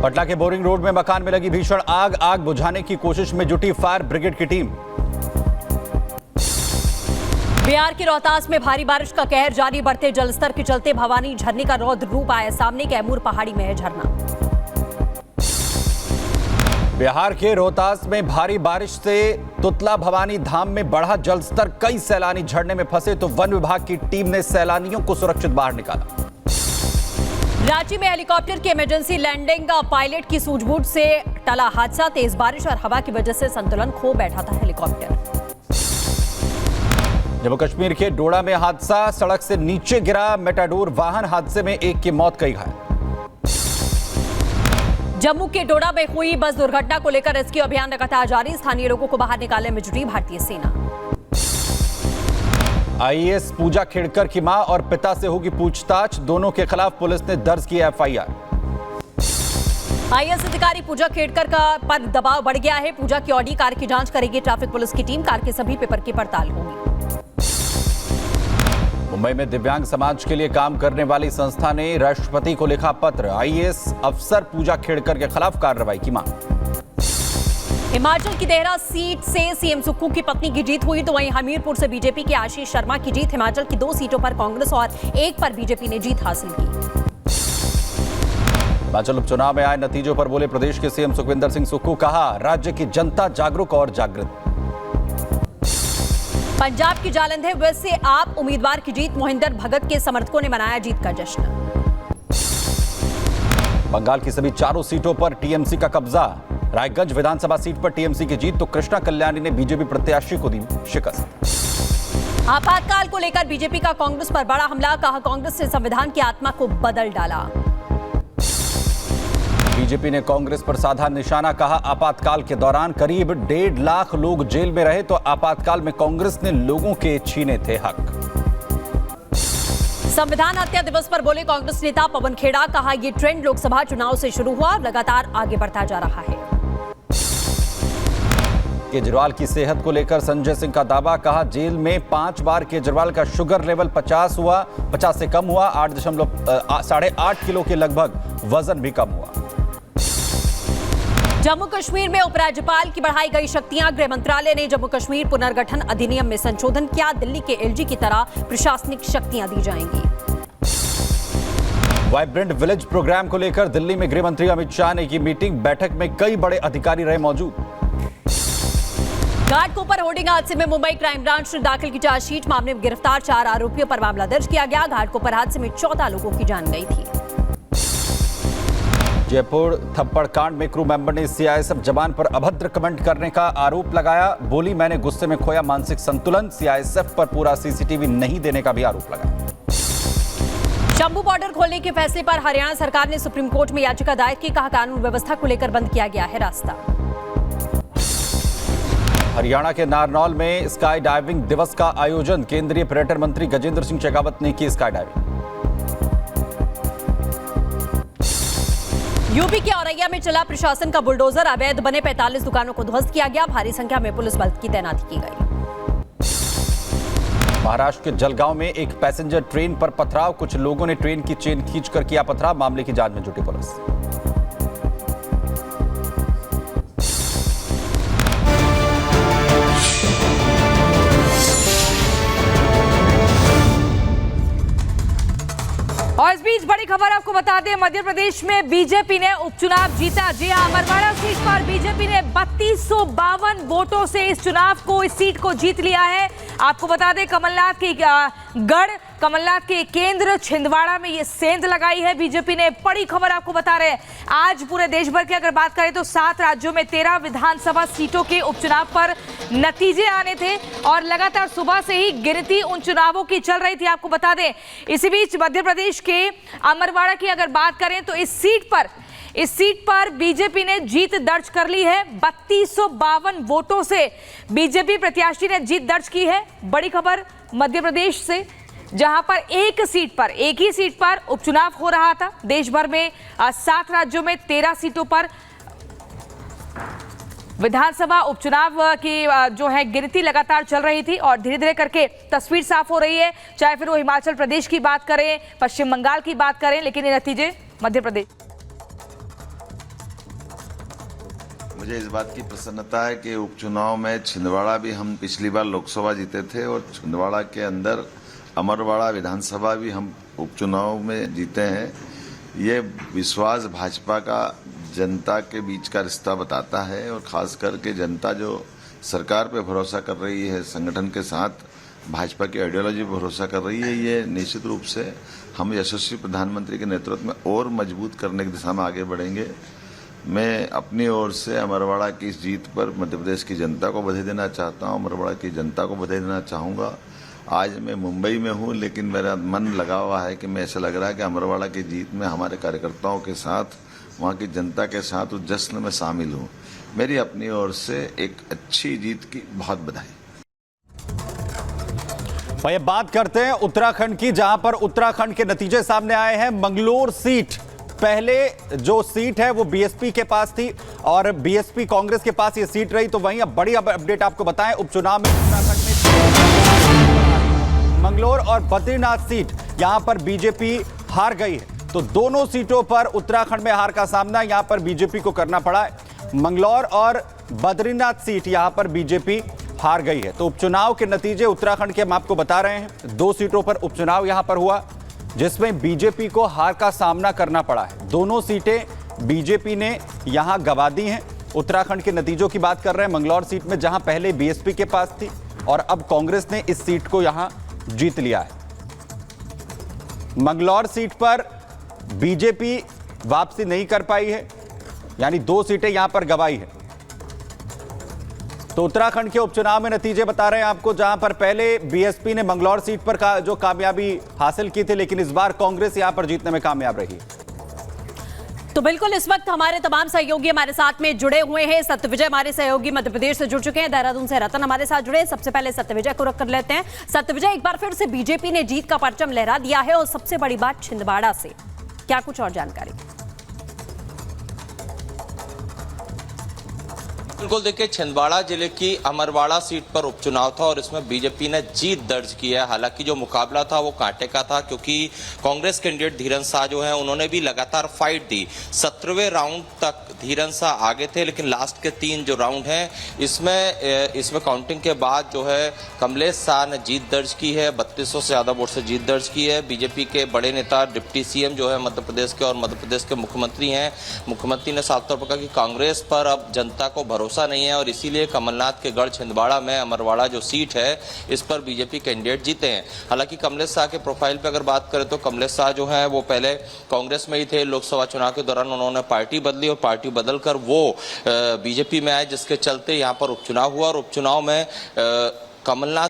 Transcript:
पटना के boring road में मकान में लगी भीषण आग बुझाने की कोशिश में जुटी फायर ब्रिगेड की टीम। बिहार के रोहतास में भारी बारिश का कहर जारी, बढ़ते जलस्तर के चलते भवानी झरने का रौद्र रूप आया सामने। कैमूर पहाड़ी में है झरना। बिहार के रोहतास में भारी बारिश से तुतला भवानी धाम में बढ़ा जलस्तर, कई सैलानी झरने में फंसे तो वन विभाग की टीम ने सैलानियों को सुरक्षित बाहर निकाला। रांची में हेलीकॉप्टर की इमरजेंसी लैंडिंग, पायलट की सूझबूझ से टला हादसा। तेज बारिश और हवा की वजह से संतुलन खो बैठा था हेलीकॉप्टर। जम्मू कश्मीर के डोडा में हादसा, सड़क से नीचे गिरा मेटाडोर वाहन, हादसे में एक की मौत, कई घायल। जम्मू के डोडा में हुई बस दुर्घटना को लेकर रेस्क्यू अभियान लगातार जारी, स्थानीय लोगों को बाहर निकालने में जुटी भारतीय सेना। आईएएस पूजा खेड़कर की मां और पिता से होगी पूछताछ, दोनों के खिलाफ पुलिस ने दर्ज की एफआईआर। आईएएस अधिकारी पूजा खेड़कर का पर दबाव बढ़ गया है। पूजा की ऑडी कार की जांच करेगी ट्रैफिक पुलिस की टीम, कार के सभी पेपर की पड़ताल होगी। मुंबई में दिव्यांग समाज के लिए काम करने वाली संस्था ने राष्ट्रपति को लिखा पत्र, आईएएस अफसर पूजा खेड़कर के खिलाफ कार्रवाई की मांग। हिमाचल की देहरा सीट से सीएम सुक्खू की पत्नी की जीत हुई, तो वहीं हमीरपुर से बीजेपी के आशीष शर्मा की जीत। हिमाचल की 2 सीटों पर कांग्रेस और 1 पर बीजेपी ने जीत हासिल की। हिमाचल उपचुनाव में आए नतीजों पर बोले प्रदेश के सीएम सुखविंदर सिंह सुक्खू, कहा राज्य की जनता जागरूक और जागृत। पंजाब की जालंधर वेस्ट से आप उम्मीदवार की जीत, मोहिंदर भगत के समर्थकों ने मनाया जीत का जश्न। बंगाल की सभी 4 सीटों पर टीएमसी का कब्जा, रायगंज विधानसभा सीट पर टीएमसी की जीत, तो कृष्णा कल्याणी ने बीजेपी प्रत्याशी को दी शिकस्त। आपातकाल को लेकर बीजेपी का कांग्रेस पर बड़ा हमला, कहा कांग्रेस ने संविधान की आत्मा को बदल डाला। बीजेपी ने कांग्रेस पर साधा निशाना, कहा आपातकाल के दौरान करीब 1.5 लाख लोग जेल में रहे, तो आपातकाल में कांग्रेस ने लोगों के छीने थे हक। संविधान हत्या दिवस पर बोले कांग्रेस नेता पवन खेड़ा, कहा यह ट्रेंड लोकसभा चुनाव से शुरू हुआ और लगातार आगे बढ़ता जा रहा है। केजरीवाल की सेहत को लेकर संजय सिंह का दावा, कहा जेल में 5 बार केजरीवाल का शुगर लेवल 50 से कम हुआ, 8.8 किलो के लगभग वजन भी कम हुआ। जम्मू कश्मीर में उपराज्यपाल की बढ़ाई गई शक्तियां, गृह मंत्रालय ने जम्मू कश्मीर पुनर्गठन अधिनियम में संशोधन किया, दिल्ली के एलजी की तरह प्रशासनिक शक्तियां दी जाएंगी। वाइब्रेंट विलेज प्रोग्राम को लेकर दिल्ली में गृह मंत्री अमित शाह ने की मीटिंग, बैठक में कई बड़े अधिकारी रहे मौजूद। घाटकोपर होर्डिंग हादसे में मुंबई क्राइम ब्रांच ने दाखिल की चार्जशीट, मामले में गिरफ्तार 4 आरोपियों पर मामला दर्ज किया गया। घाटकोपर हादसे में 14 लोगों की जान गई थी। जयपुर थप्पड़ कांड में क्रू मेंबर ने सीआईएसएफ जवान पर अभद्र कमेंट करने का आरोप लगाया, बोली मैंने गुस्से में खोया मानसिक संतुलन। सीआईएसएफ पर पूरा सीसीटीवी नहीं देने का भी आरोप लगाया। शंभू बॉर्डर खोलने के फैसले पर हरियाणा सरकार ने सुप्रीम कोर्ट में याचिका दायर की, कहा कानून व्यवस्था को लेकर बंद किया गया है रास्ता। हरियाणा के नारनौल में स्काई डाइविंग दिवस का आयोजन, केंद्रीय पर्यटन मंत्री गजेंद्र सिंह शेखावत ने की स्काई डाइविंग। यूपी के औरैया में चला प्रशासन का बुलडोजर, अवैध बने 45 दुकानों को ध्वस्त किया गया, भारी संख्या में पुलिस बल की तैनाती की गई। महाराष्ट्र के जलगांव में एक पैसेंजर ट्रेन पर पथराव, कुछ लोगों ने ट्रेन की चेन खींचकर किया पथराव, मामले की जांच में जुटी पुलिस। और इस बीच बड़ी खबर आपको बता दें, मध्य प्रदेश में बीजेपी ने उपचुनाव जीता। जी हां, अमरवाड़ा सीट पर बीजेपी ने 3252 वोटों से इस सीट को जीत लिया है। आपको बता दें कमलनाथ की गढ़, कमलनाथ के केंद्र छिंदवाड़ा में ये सेंध लगाई है बीजेपी ने। बड़ी खबर आपको बता रहे हैं, आज पूरे देश भर की अगर बात करें तो 7 राज्यों में 13 विधानसभा सीटों के उपचुनाव पर नतीजे आने थे और लगातार सुबह से ही गिनती उन चुनावों की चल रही थी। आपको बता दें इसी बीच मध्य प्रदेश के अमरवाड़ा की अगर बात करें तो इस सीट पर बीजेपी ने जीत दर्ज कर ली है। 3252 वोटों से बीजेपी प्रत्याशी ने जीत दर्ज की है। बड़ी खबर मध्य प्रदेश से, जहां पर एक ही सीट पर उपचुनाव हो रहा था। देश भर में 7 राज्यों में 13 सीटों पर विधानसभा उपचुनाव की जो है गिनती लगातार चल रही थी और धीरे धीरे करके तस्वीर साफ हो रही है, चाहे फिर वो हिमाचल प्रदेश की बात करें, पश्चिम बंगाल की बात करें, लेकिन ये नतीजे मध्य प्रदेश मुझे इस बात की प्रसन्नता है कि उपचुनाव में छिंदवाड़ा भी हम पिछली बार लोकसभा जीते थे और छिंदवाड़ा के अंदर अमरवाड़ा विधानसभा भी हम उपचुनाव में जीते हैं। ये विश्वास भाजपा का जनता के बीच का रिश्ता बताता है और खास करके जनता जो सरकार पे भरोसा कर रही है, संगठन के साथ भाजपा की आइडियोलॉजी पर भरोसा कर रही है, ये निश्चित रूप से हम यशस्वी प्रधानमंत्री के नेतृत्व में और मजबूत करने की दिशा में आगे बढ़ेंगे। मैं अपनी ओर से अमरवाड़ा की इस जीत पर मध्य प्रदेश की जनता को बधाई देना चाहता हूं, अमरवाड़ा की जनता को बधाई देना चाहूँगा। आज मैं मुंबई में हूं, लेकिन मेरा मन लगा हुआ है कि मैं ऐसा लग रहा है कि अमरवाड़ा की जीत में हमारे कार्यकर्ताओं के साथ, वहाँ की जनता के साथ उस जश्न में शामिल हूँ। मेरी अपनी ओर से एक अच्छी जीत की बहुत बधाई। भाई बात करते हैं उत्तराखंड की, जहां पर उत्तराखंड के नतीजे सामने आए हैं। मंगलोर सीट, पहले जो सीट है वो बीएसपी के पास थी और बीएसपी कांग्रेस के पास ये सीट रही। तो वहीं अब बड़ी अपडेट आपको बताएं, उपचुनाव में उत्तराखंड में मंगलोर और बद्रीनाथ सीट, यहां पर बीजेपी हार गई है। तो दोनों सीटों पर उत्तराखंड में हार का सामना यहां पर बीजेपी को करना पड़ा है। मंगलौर और बद्रीनाथ सीट यहां पर बीजेपी हार गई है। तो उपचुनाव के नतीजे उत्तराखंड के हम आपको बता रहे हैं। 2 सीटों पर उपचुनाव यहां पर हुआ जिसमें बीजेपी को हार का सामना करना पड़ा है। दोनों सीटें बीजेपी ने यहां गंवा दी हैं। उत्तराखंड के नतीजों की बात कर रहे हैं। मंगलौर सीट में जहां पहले बीएसपी के पास थी और अब कांग्रेस ने इस सीट को यहां जीत लिया है। मंगलौर सीट पर बीजेपी वापसी नहीं कर पाई है, यानी 2 सीटें यहां पर गंवाई है। तो उत्तराखंड के उपचुनाव में नतीजे बता रहे हैं आपको, जहां पर पहले बीएसपी ने मंगलौर सीट पर जो कामयाबी हासिल की थी, लेकिन इस बार कांग्रेस यहां पर जीतने में कामयाब रही। तो बिल्कुल इस वक्त हमारे तमाम सहयोगी हमारे साथ में जुड़े हुए हैं। सत्यविजय हमारे सहयोगी मध्य प्रदेश से जुड़ चुके हैं, देहरादून से रतन हमारे साथ जुड़े हैं। सबसे पहले सत्यविजय को रख कर लेते हैं। सत्यविजय, एक बार फिर से बीजेपी ने जीत का परचम लहरा दिया है और सबसे बड़ी बात छिंदवाड़ा से, क्या कुछ और जानकारी? बिल्कुल, देखिए छिंदवाड़ा जिले की अमरवाड़ा सीट पर उपचुनाव था और इसमें बीजेपी ने जीत दर्ज की है। हालांकि जो मुकाबला था वो कांटे का था, क्योंकि कांग्रेस कैंडिडेट धीरन शाह जो है उन्होंने भी लगातार फाइट दी। 17वें राउंड तक धीरन शाह आगे थे, लेकिन लास्ट के 3 जो राउंड हैं इसमें काउंटिंग के बाद जो है कमलेश शाह ने जीत दर्ज की है। 3200 से ज्यादा वोट से जीत दर्ज की है। बीजेपी के बड़े नेता डिप्टी सीएम जो है मध्य प्रदेश के और मध्य प्रदेश के मुख्यमंत्री हैं, मुख्यमंत्री ने साफ तौर पर कहा कि कांग्रेस पर अब जनता को भरोसा नहीं है और इसीलिए कमलनाथ के गढ़ छिंदवाड़ा में अमरवाड़ा जो सीट है इस पर बीजेपी कैंडिडेट जीते हैं। हालांकि कमलेश शाह के प्रोफाइल पर अगर बात करें तो कमलेश शाह जो है वो पहले कांग्रेस में ही थे। लोकसभा चुनाव के दौरान उन्होंने पार्टी बदली और पार्टी बदलकर वो बीजेपी में आए, जिसके चलते यहाँ पर उपचुनाव हुआ और उपचुनाव में कमलनाथ